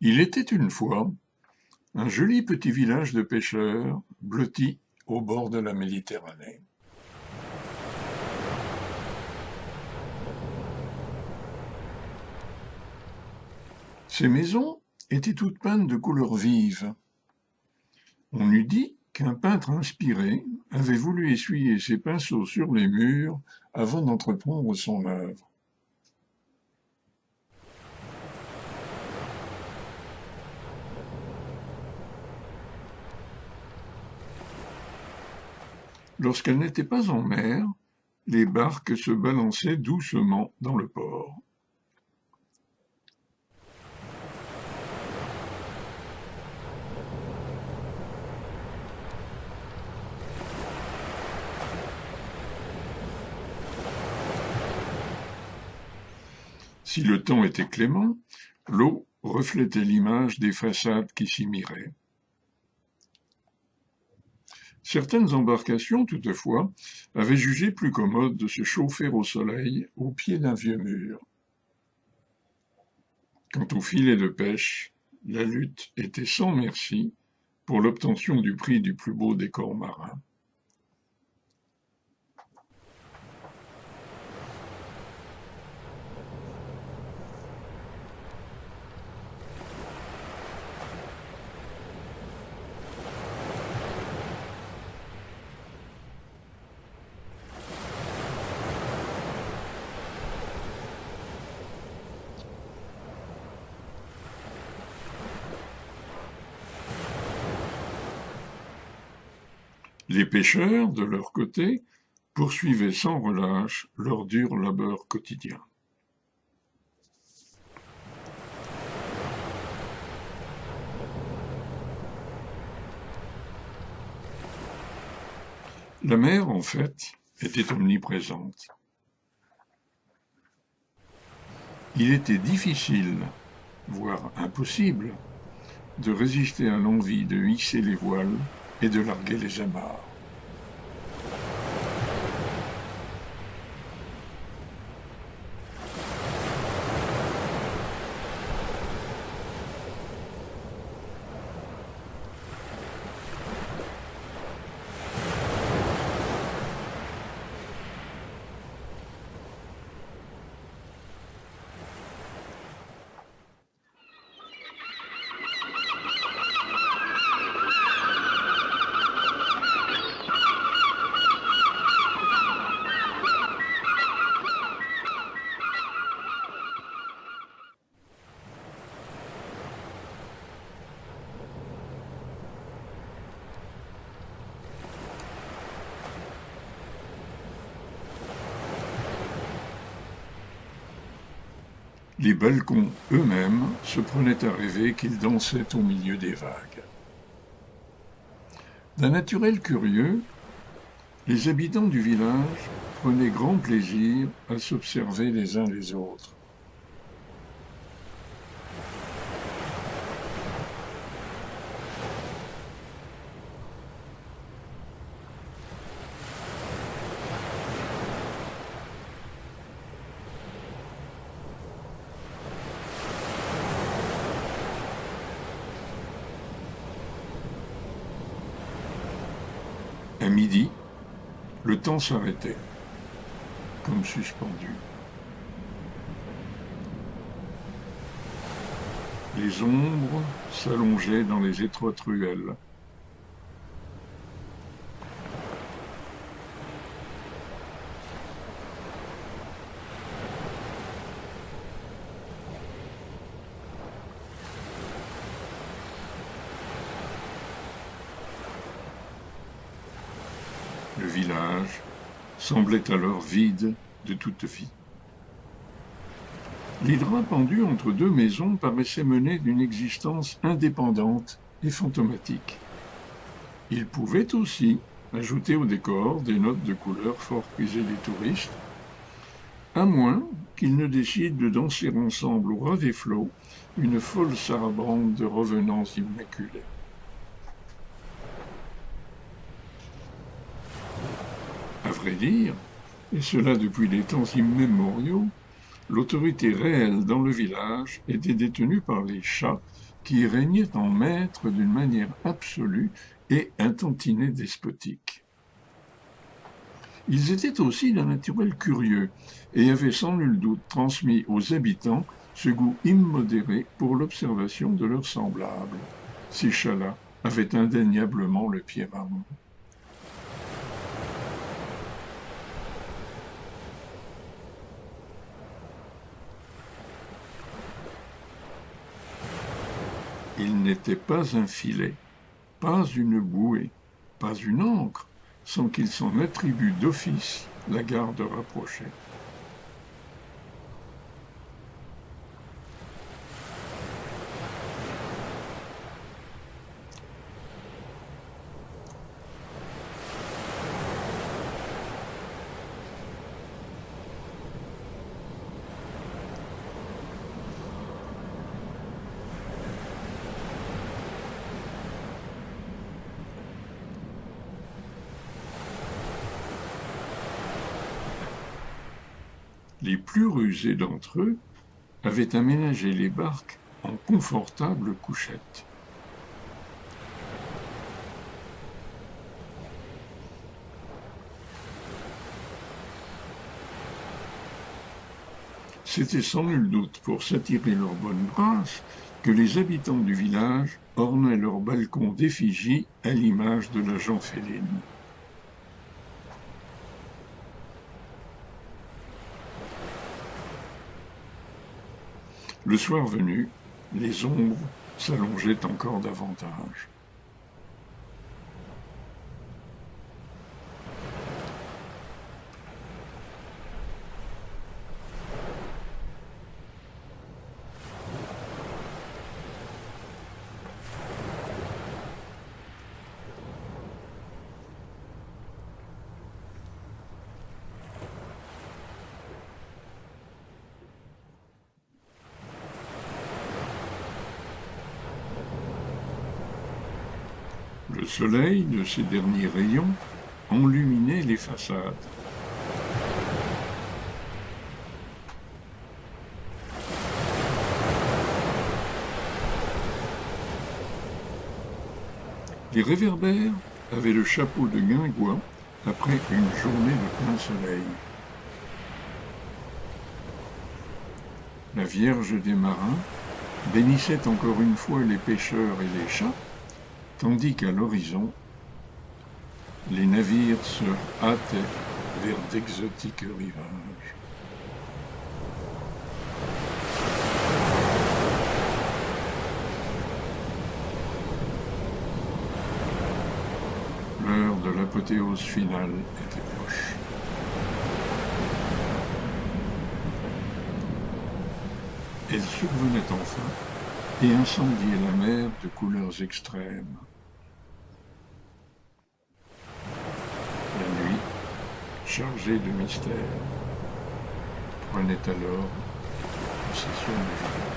Il était une fois un joli petit village de pêcheurs blotti au bord de la Méditerranée. Ces maisons étaient toutes peintes de couleurs vives. On eût dit qu'un peintre inspiré avait voulu essuyer ses pinceaux sur les murs avant d'entreprendre son œuvre. Lorsqu'elles n'étaient pas en mer, les barques se balançaient doucement dans le port. Si le temps était clément, l'eau reflétait l'image des façades qui s'y miraient. Certaines embarcations, toutefois, avaient jugé plus commode de se chauffer au soleil au pied d'un vieux mur. Quant aux filets de pêche, la lutte était sans merci pour l'obtention du prix du plus beau des corps marins. Les pêcheurs, de leur côté, poursuivaient sans relâche leur dur labeur quotidien. La mer, en fait, était omniprésente. Il était difficile, voire impossible, de résister à l'envie de hisser les voiles et de larguer les amarres. Les balcons eux-mêmes se prenaient à rêver qu'ils dansaient au milieu des vagues. D'un naturel curieux, les habitants du village prenaient grand plaisir à s'observer les uns les autres. À midi, le temps s'arrêtait, comme suspendu. Les ombres s'allongeaient dans les étroites ruelles. Le village semblait alors vide de toute vie. Les draps pendus entre deux maisons paraissaient mener d'une existence indépendante et fantomatique. Ils pouvaient aussi ajouter au décor des notes de couleur fort prisées des touristes, à moins qu'ils ne décident de danser ensemble au ras des flots une folle sarabande de revenants immaculés. À vrai dire, et cela depuis des temps immémoriaux, l'autorité réelle dans le village était détenue par les chats qui régnait en maître d'une manière absolue et un tantinet despotique. Ils étaient aussi d'un naturel curieux et avaient sans nul doute transmis aux habitants ce goût immodéré pour l'observation de leurs semblables. Ces chats-là avaient indéniablement le pied marron. Il n'était pas un filet, pas une bouée, pas une ancre, sans qu'il s'en attribue d'office la garde rapprochée. Les plus rusés d'entre eux avaient aménagé les barques en confortables couchettes. C'était sans nul doute pour s'attirer leur bonne grâce que les habitants du village ornaient leurs balcons d'effigie à l'image de la gent Féline. Le soir venu, les ombres s'allongeaient encore davantage. Le soleil de ses derniers rayons enluminait les façades. Les réverbères avaient le chapeau de guingois après une journée de plein soleil. La Vierge des marins bénissait encore une fois les pêcheurs et les chats, tandis qu'à l'horizon, les navires se hâtaient vers d'exotiques rivages. L'heure de l'apothéose finale était proche. Elle survenait enfin et incendiait la mer de couleurs extrêmes. La nuit, chargée de mystère, prenait alors possession du village.